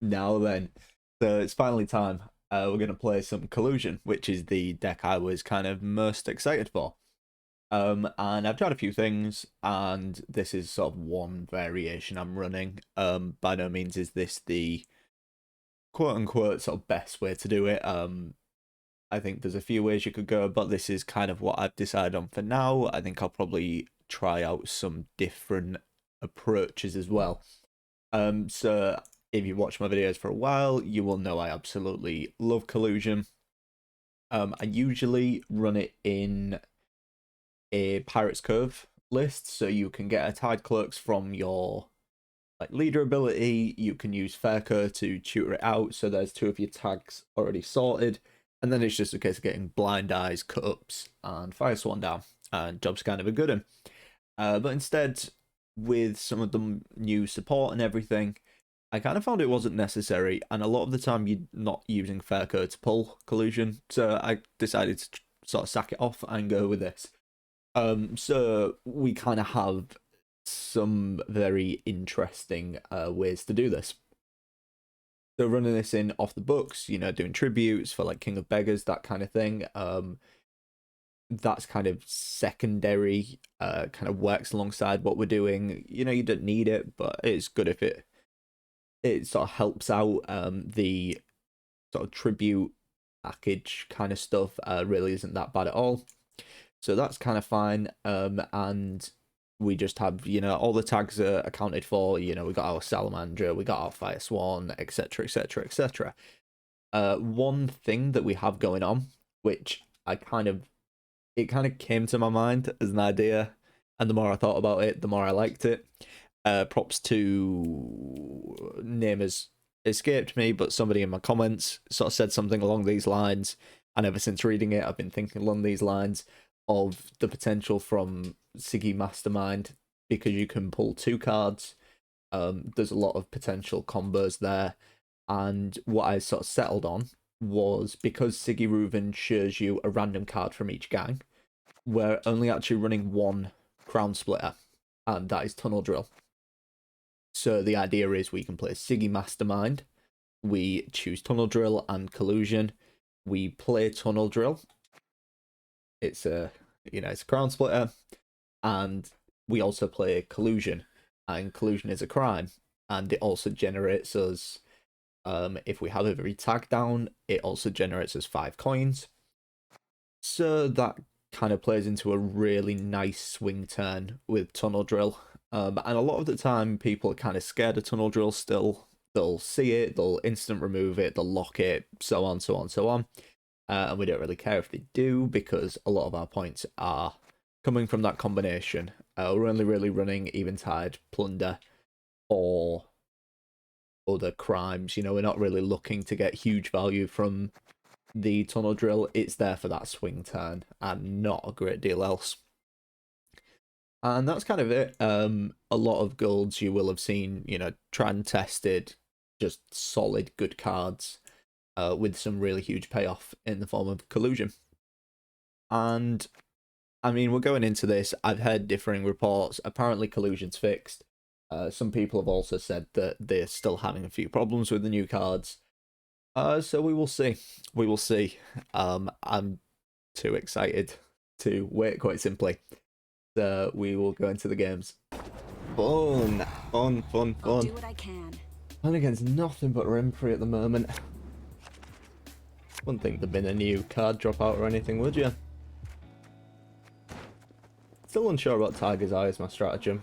Now then, so it's finally time. We're gonna play some Collusion, which is the deck I was kind of most excited for. And I've tried a few things, and this is sort of one variation I'm running. By no means is this the quote unquote sort of best way to do it. I think there's a few ways you could go, but this is kind of what I've decided on for now. I think I'll probably try out some different approaches as well. So if you watch my videos for a while, you will know I absolutely love Collusion. I usually run it in a Pirate's Cove list, so you can get a Tide Cloaks from your like leader ability. You can use Fairco to tutor it out, so there's two of your tags already sorted, and then it's just a case of getting Blind Eyes, Cut Ups, and Fire Swan down, and job's kind of a good one. But instead, with some of the new support and everything, I kind of found it wasn't necessary, and a lot of the time you're not using Fairco to pull Collusion, so I decided to sort of sack it off and go with this. So we kind of have some very interesting ways to do this. So running this in off the books, you know, doing tributes for like King of Beggars, that kind of thing. That's kind of secondary, kind of works alongside what we're doing. You know, you don't need it, but it's good if it sort of helps out. The sort of tribute package kind of stuff really isn't that bad at all. So that's kind of fine. And we just have, you know, all the tags are accounted for. You know, we got our Salamander, we got our Fire Swan, etc, etc, etc. One thing that we have going on, which it kind of came to my mind as an idea, and the more I thought about it, the more I liked it. Props to name has escaped me, but somebody in my comments sort of said something along these lines, and ever since reading it, I've been thinking along these lines of the potential from Siggy Mastermind, because you can pull two cards. There's a lot of potential combos there, and what I sort of settled on was, because Siggy Reuven shows you a random card from each gang, we're only actually running one Crown Splitter, and that is Tunnel Drill. So the idea is we can play Siggy Mastermind, we choose Tunnel Drill and Collusion, we play Tunnel Drill. It's a, you know, it's a Crown Splitter, and we also play Collusion, and Collusion is a crime, and it also generates us, if we have every tag down, it also generates us 5 coins. So that kind of plays into a really nice swing turn with Tunnel Drill. And a lot of the time, people are kind of scared of Tunnel Drill still. They'll see it, they'll instant remove it, they'll lock it, so on, so on, so on. And we don't really care if they do, because a lot of our points are coming from that combination. We're only really running Eventide, Plunder, or other crimes. You know, we're not really looking to get huge value from the Tunnel Drill. It's there for that swing turn and not a great deal else. And that's kind of it. A lot of guilds you will have seen, you know, tried and tested, just solid good cards, with some really huge payoff in the form of Collusion. And I mean, we're going into this, I've heard differing reports. Apparently Collusion's fixed. Some people have also said that they're still having a few problems with the new cards. So we will see. We will see. I'm too excited to wait, quite simply. So we will go into the games. Fun, fun, fun, I'll do fun. what I can. Playing against nothing but Renfrey at the moment. Wouldn't think there'd been a new card drop out or anything, would you? Still unsure about Tiger's Eye as my stratagem.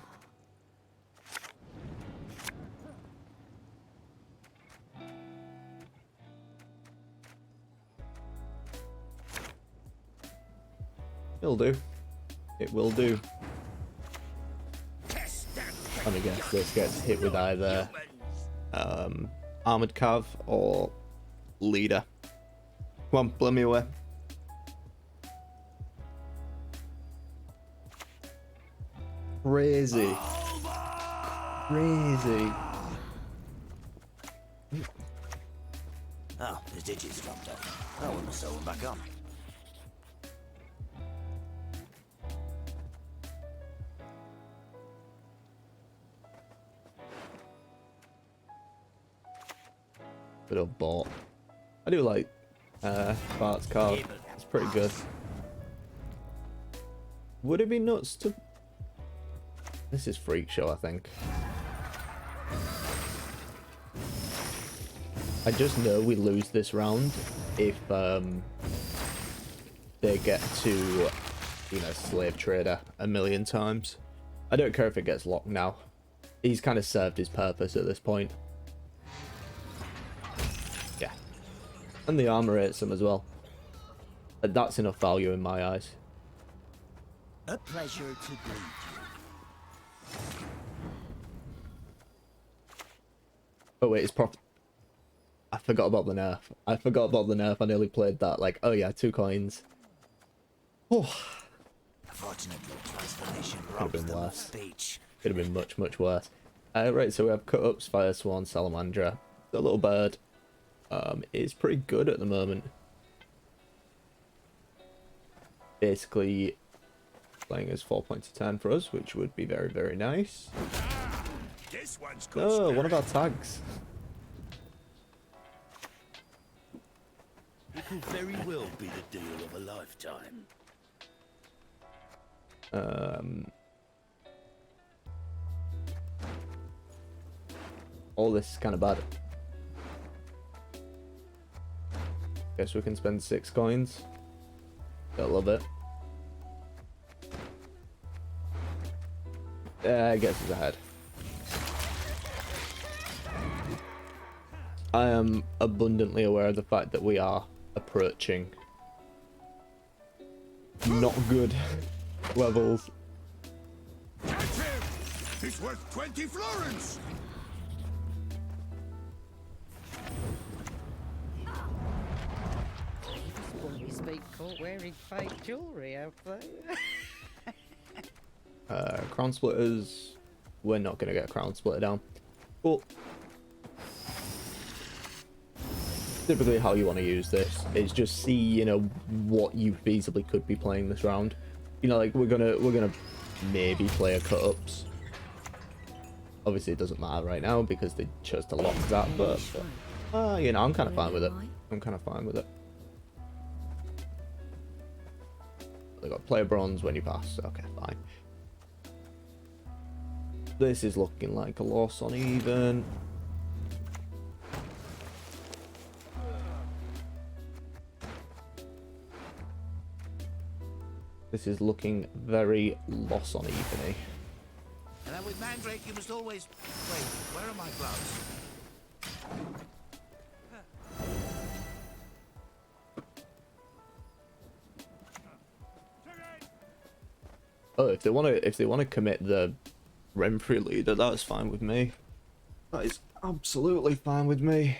It'll do. It will do. Let me guess, this gets hit with either Armored Cav or Leader. Come on, blow me away. Crazy. Crazy. Oh, his digits dropped off. I want to sew them back on. Good old bot. I do like Bart's card. It's pretty good. Would it be nuts to... This is Freak Show, I think. I just know we lose this round if they get to, you know, Slave Trader a million times. I don't care if it gets locked now. He's kind of served his purpose at this point. Yeah. And the armor hits him as well. That's enough value in my eyes. A pleasure to greet you. Oh wait, it's proper. I forgot about the nerf. I forgot about the nerf. I nearly played that. Like, oh yeah, 2 coins. Oh. Fortunately, transformation Could have robs been them of worse. speech. Could have been much, much worse. Right, so we have cut-ups, Fire Swan, Salamandra. The little bird is pretty good at the moment. Basically, playing as 4.10 for us, which would be very, very nice. This one's Oh, one of our tags. It could very well be the deal of a lifetime. All this is kind of bad. Guess we can spend 6 coins. I love it. I guess it's ahead. I am abundantly aware of the fact that we are approaching not good levels. Catch him! He's worth 20 florins! Always been caught wearing fake jewellery, have they? Crown splitters. We're not going to get a crown splitter down. But typically how you want to use this is just see, you know, what you feasibly could be playing this round. You know, like we're gonna maybe play a cut-ups. Obviously it doesn't matter right now because they chose to lock that, but you know, I'm kind of fine with it. I'm kind of fine with it. They got player bronze when you pass. Okay, fine. This is looking like a loss on even. This is looking very loss on even-y. And then with Mandrake, you must always... Wait, where are my gloves? Oh, if they wanna commit the Renfrew leader, that's fine with me. That is absolutely fine with me.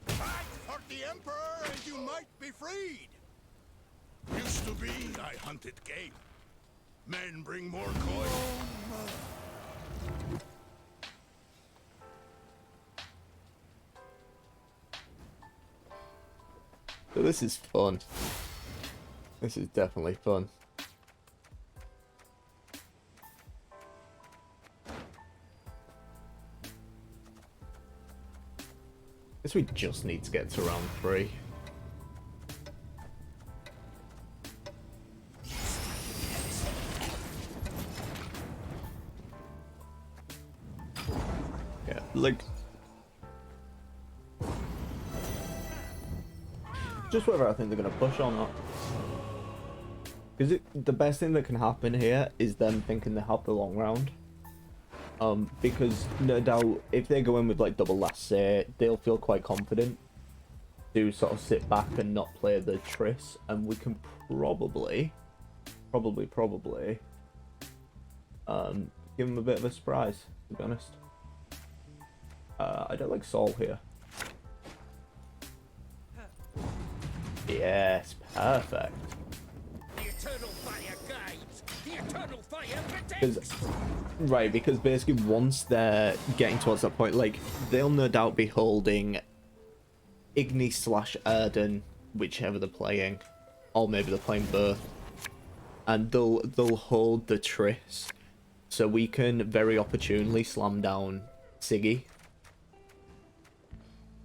Fight for the Emperor and you might be freed! Used to be, I hunted game. Men bring more coin. So this is fun. This is definitely fun. Guess we just need to get to round 3. Yeah, like... just whether I think they're going to push or not. Because the best thing that can happen here is them thinking they have the long round. Because no doubt if they go in with like double last say, they'll feel quite confident to sort of sit back and not play the Triss, and we can probably give them a bit of a surprise, to be honest. I don't like Saul here. Yes, perfect. The eternal fire guides! The eternal fire Because, right, because basically once they're getting towards that point, like, they'll no doubt be holding Igni / Erden, whichever they're playing, or maybe they're playing both, and they'll hold the Triss So we can very opportunely slam down Siggy.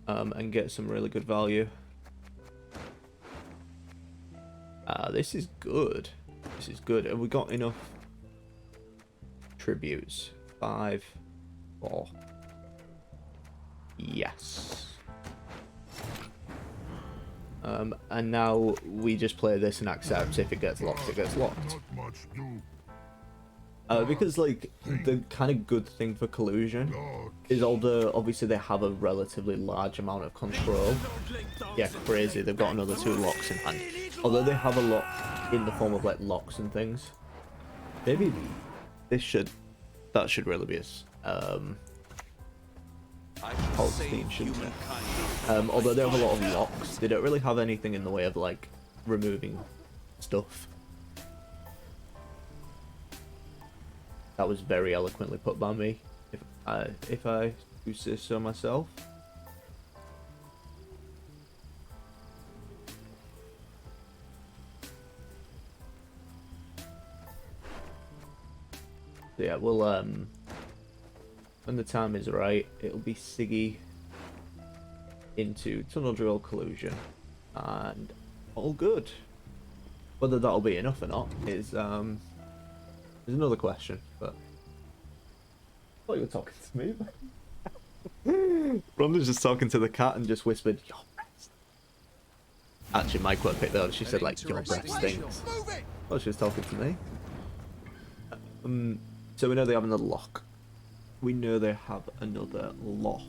And get some really good value. This is good. This is good. Have we got enough tributes? 5, 4. Yes. And now we just play this and accept. If it gets locked, it gets locked. Because like the kind of good thing for collusion is although obviously they have a relatively large amount of control. Yeah, crazy. They've got another 2 locks in hand. Although they have a lot in the form of like locks and things. Maybe that should really be a Holstein, shouldn't it? Although they have a lot of locks, they don't really have anything in the way of like removing stuff. That was very eloquently put by me, if I do say so myself. So yeah, we'll when the time is right, it'll be Siggy into Tunnel Drill Collusion, and all good. Whether that'll be enough or not is another question, but I thought you were talking to me. Rhonda's just talking to the cat and just whispered, "Your breath." Actually, my quote picked that up. She said like, "Your breath stinks." Oh, she was talking to me. So we know they have another lock. We know they have another lock.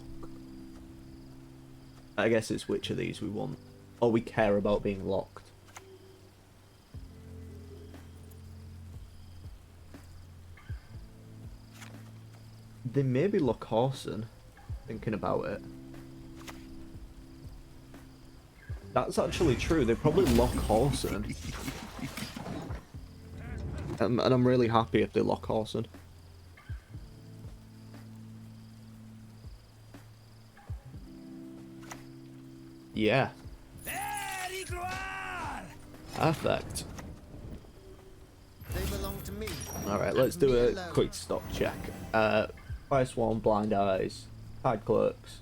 I guess it's which of these we want, or we care about being locked. They maybe lock Horson, thinking about it. That's actually true, they probably lock Horson. And I'm really happy if they lock Horson. Yeah. Perfect. They belong to me. Alright, let's do a quick stock check. Fire Swarm, Blind Eyes, Tide Clerks,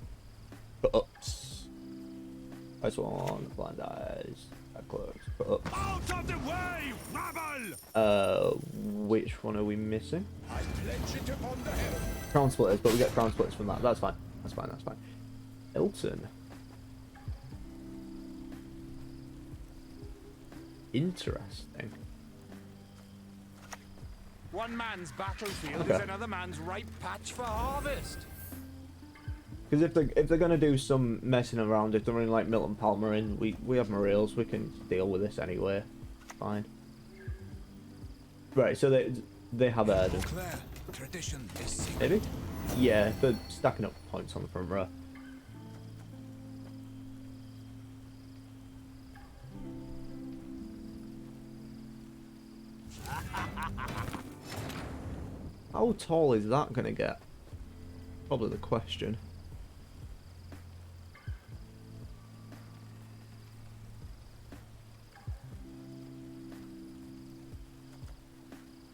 Put-Ups. Fire Swarm, Blind Eyes, Tide Clerks, Put-Ups. Out of the way, rabble! Which one are we missing? I pledge it upon the hill. Crown Splitters, but we get Crown Splitters from that. That's fine. That's fine, that's fine. Elton. Interesting. One man's battlefield is another man's ripe patch for harvest. Because if they're gonna do some messing around, if they're running like Milton Palmer in, we have Mariels, we can deal with this anyway. Fine. Right, so they have Erden. Tradition is Maybe? Yeah, they're stacking up points on the front row. How tall is that gonna get? Probably the question.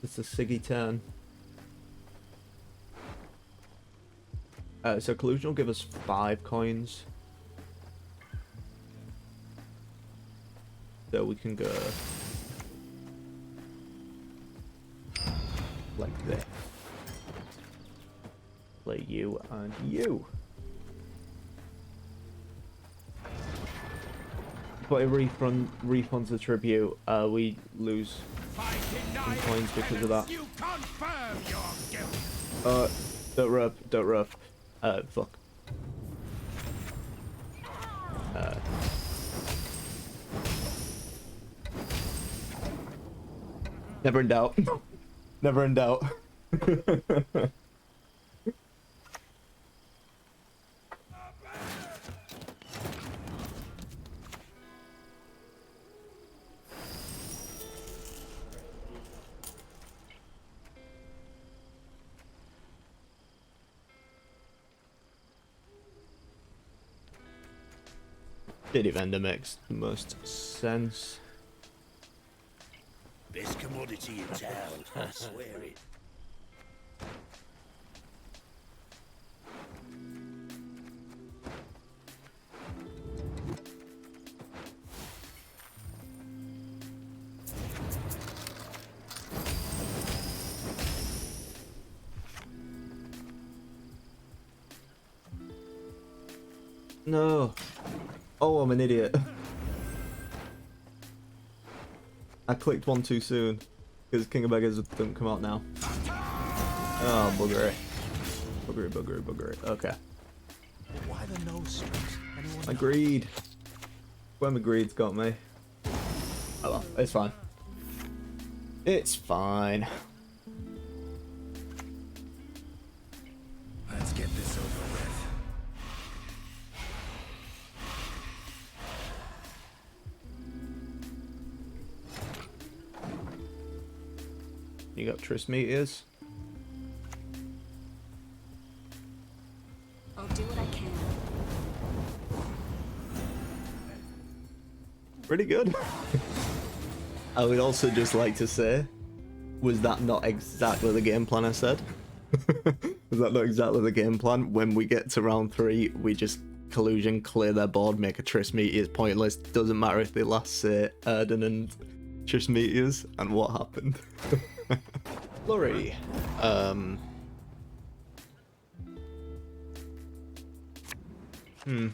It's a Siggy turn. So Collusion will give us 5 coins. So we can go like this. Play you and you. But it refunds the tribute. We lose some coins because of that. You confirm your guilt. Don't rough. Fuck. Never in doubt. Never in doubt. City vendor makes the most sense. Best commodity in town, I swear it. No. Oh, I'm an idiot. I clicked one too soon. Because King of Beggars don't come out now. Oh, buggery. Buggery, buggery, buggery. Okay. Why the nose strings? Anyone My know? greed. When my greed's got me. Oh well, it's fine. It's fine. Let's get this over with. You got tryst meteors? I'll do what I can. Pretty good. I would also just like to say, was that not exactly the game plan I said? Was that not exactly the game plan? When we get to round 3, we just collusion, clear their board, make a tryst meteors pointless. Doesn't matter if they last say Erden and tryst meteors. And what happened? Flurry. We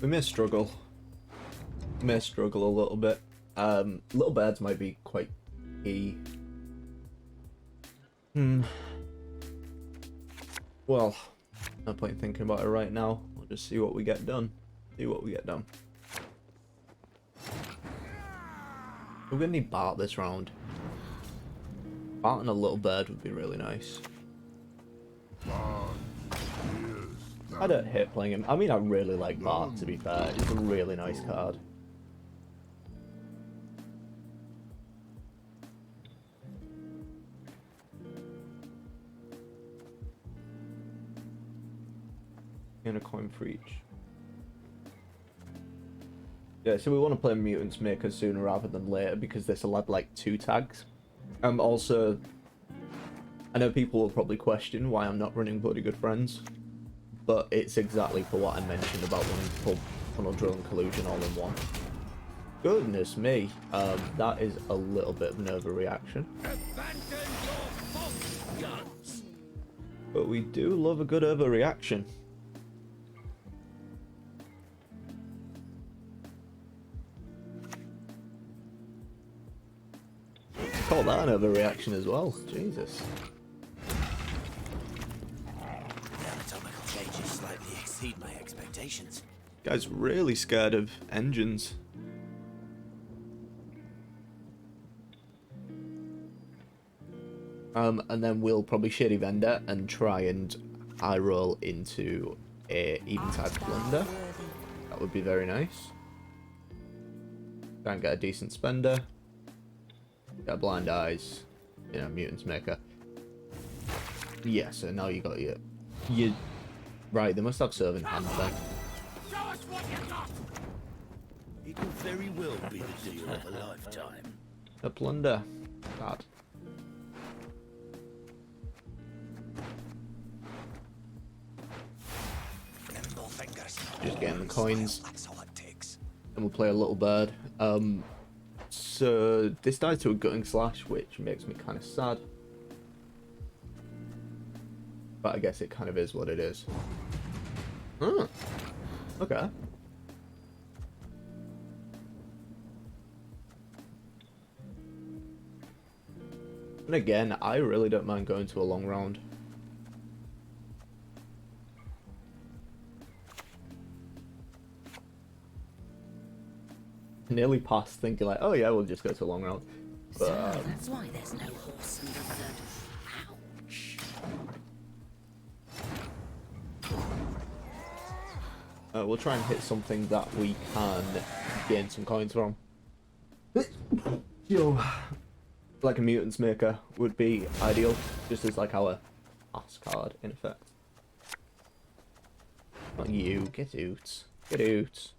may struggle. May struggle a little bit. Little birds might be quite key. Well, no point thinking about it right now. We'll just see what we get done. See what we get done. We're gonna need Bart this round. Bart and a little bird would be really nice. I don't hate playing him. I mean, I really like Bart, to be fair. It's a really nice card. And a coin for each. Yeah, so we want to play Mutants Maker sooner rather than later because this will add like 2 tags. Also, I know people will probably question why I'm not running Bloody Good Friends, but it's exactly for what I mentioned about wanting to pull Tunnel Drill and Collusion all in one. Goodness me, that is a little bit of an overreaction. But we do love a good overreaction. Call that an overreaction as well. Jesus. The anatomical changes slightly exceed my expectations. Guy's really scared of engines. And then we'll probably Shady Vendor and try and eye roll into a Eventide Plunder. That would be very nice. Try and get a decent spender. Got Blind Eyes, you know, Mutants Maker. Yeah, so now you got your right, they must have Servant Hand then. Show us what you got! It could very well be the deal of a lifetime. A Plunder. Bad. Nimble fingers. Just getting the coins. That's all it takes. And we'll play a little bird. So this dies to a Gutting Slash, which makes me kind of sad. But I guess it kind of is what it is. Huh. Okay. And again, I really don't mind going to a long round. Nearly past thinking like, oh yeah, we'll just go to a long round. But, So that's why there's no horse in the third. Ouch. we'll try and hit something that we can gain some coins from. Yo, like a Mutants Maker would be ideal, just as like our pass card in effect. Not you, get out. Get out.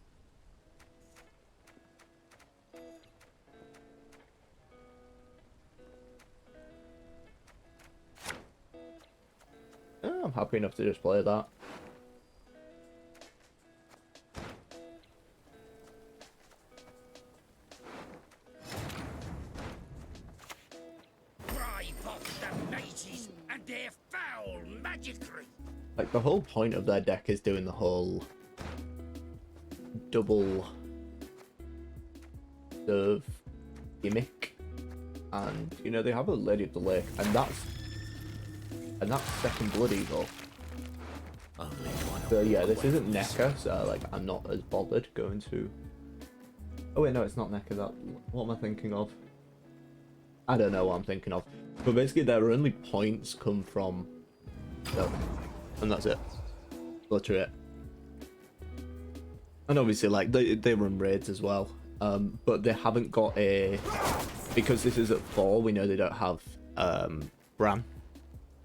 I'm happy enough to just play that. Drive off the mages and their foul magicry. Like, the whole point of their deck is doing the whole double serve gimmick, and you know they have a Lady of the Lake, and that's second blood eagle. So yeah, this isn't NECA, so like I'm not as bothered going to. Oh wait, no, it's not NECA. That what am I thinking of? I don't know what I'm thinking of. But basically, their only points come from so, and that's it. Literally it. And obviously, like they run raids as well, but they haven't got a, because this is at 4. We know they don't have Bran,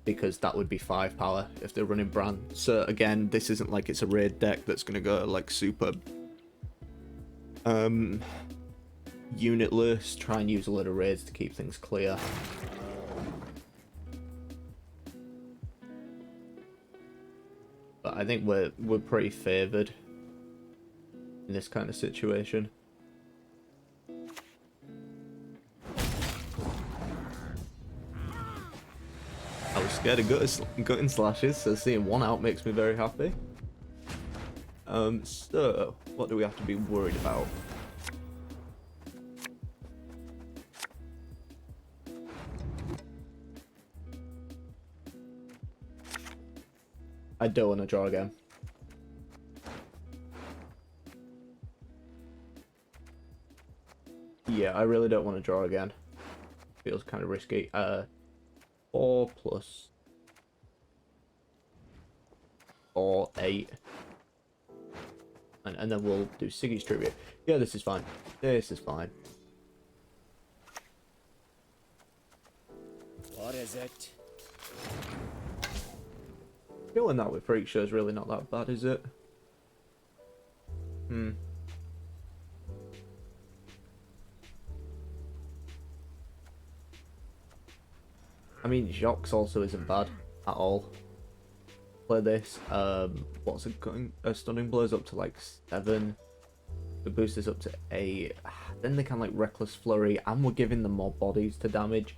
because that would be 5 power if they're running Bran. So again, this isn't like it's a raid deck that's gonna go like super unitless. Try and use a lot of raids to keep things clear. But I think we're pretty favoured in this kind of situation. I was scared of gutting slashes, so seeing one out makes me very happy. So what do we have to be worried about? I don't want to draw again. Yeah, I really don't want to draw again. Feels kind of risky. 4 plus 4, 8. And then we'll do Siggy's tribute. Yeah, this is fine. This is fine. What is it? Killing that with Freak Show is really not that bad, is it? I mean, Jocks also isn't bad at all. Play this. What's it going? Stunning blows up to like 7. The boost is up to 8. Then they can like Reckless Flurry, and we're giving them more bodies to damage.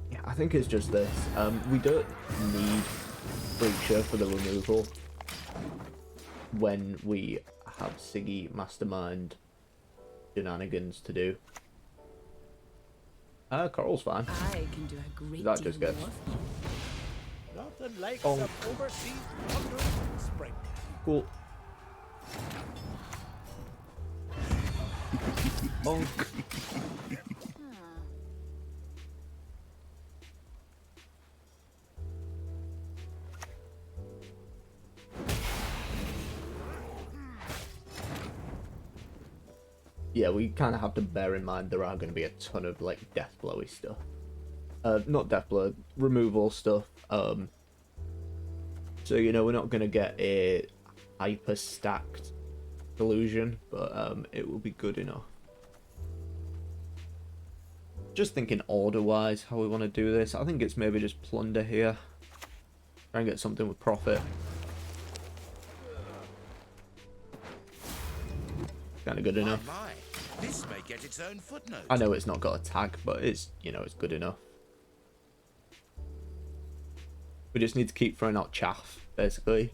Yeah, I think it's just this. We don't need Freak Show for the removal when we have Siggy Mastermind shenanigans to do. Coral's fine. I can do a great That deal just gets more. Nothing like Oh. some overseas thunder in the spring. cool. Bonk. Yeah, we kind of have to bear in mind there are going to be a ton of like death blowy stuff. Not death blow, removal stuff. So you know we're not going to get a hyper stacked illusion, but it will be good enough. Just thinking order wise how we want to do this. I think it's maybe just plunder here. Try and get something with profit. Kind of good enough. My, this may get its own footnote. I know it's not got a tag, but it's, you know, it's good enough. We just need to keep throwing out chaff, basically.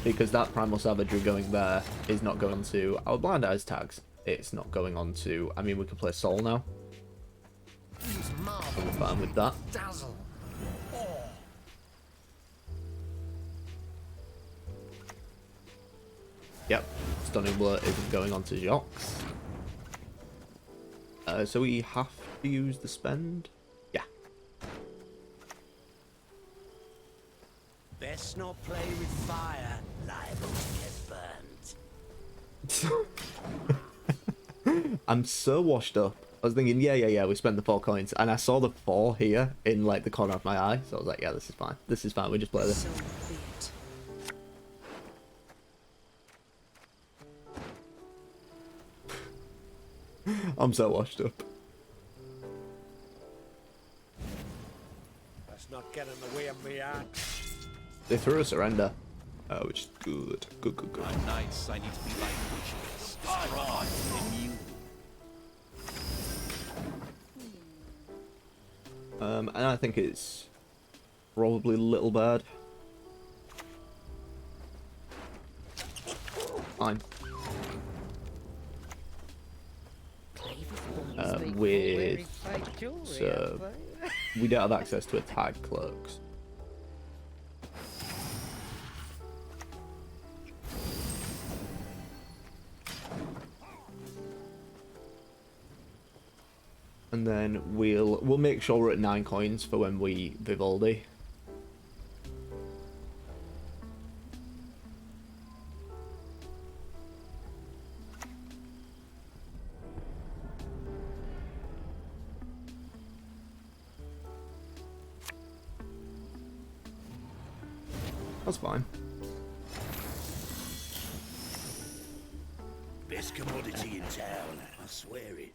Because that Primal Savagery going there is not going to our Blind Eyes tags. It's not going on to... I mean, we can play Soul now. I'm fine with that. Dazzle. Yep, Stunning Blow isn't going on to Jocks. So we have to use the spend. Yeah. Best not play with fire, liable to get burnt. I'm so washed up. I was thinking, yeah, we spent the 4 coins. And I saw the 4 here in like the corner of my eye. So I was like, yeah, this is fine. This is fine. We just play this. So be it. I'm so washed up. Let's not get in the way of me axe. They threw a surrender. Which is good. Good. I'm nice. I need to be like witches. Alright, immune. And I think it's probably Little Bird. fine. People With wearing fake jewellery, so have they? we don't have access to attack cloaks. And then we'll make sure we're at 9 coins for when we Vivaldi. That's fine. Best commodity in town, I swear it.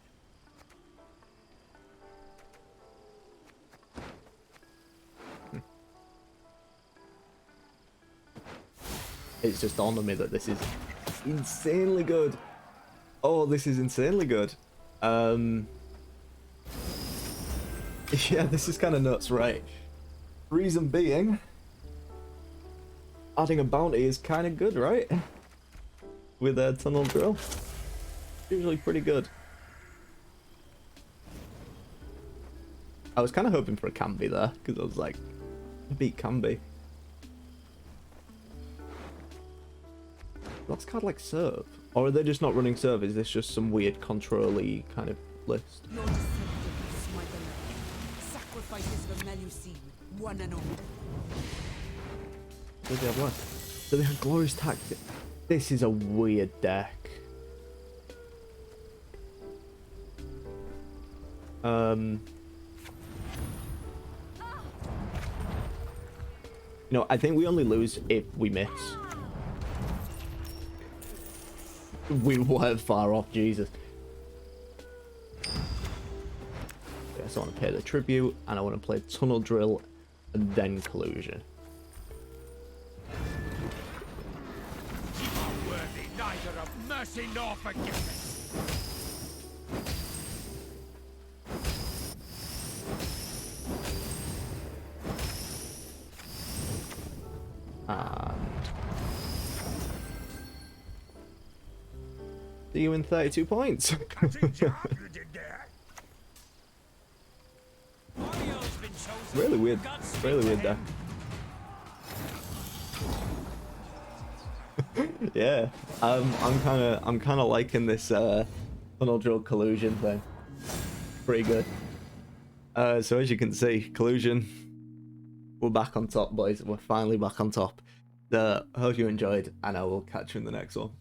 It's just dawned on me that this is insanely good. Oh, this is insanely good. Yeah, this is kind of nuts, right? Reason being, adding a bounty is kind of good, right? With a tunnel drill. Usually pretty good. I was kind of hoping for a Canby there, because I was like, beat Canby. That's kind of like serve. Or are they just not running serve? Is this just some weird control-y kind of list? Your descendants smite the land. Sacrifices for Melusine, one and all. What do they have left? So they have Glorious Tactic. This is a weird deck. You know, I think we only lose if we miss. We were far off, Jesus. Okay, so I want to pay the tribute, and I want to play Tunnel Drill, and then Collusion. You are worthy neither of mercy nor forgiveness. And see you in 32 points. Really weird deck. Yeah, I'm kind of liking this tunnel drill collusion thing. Pretty good. So as you can see, collusion, we're back on top, boys. We're finally back on top. So hope you enjoyed, and I will catch you in the next one.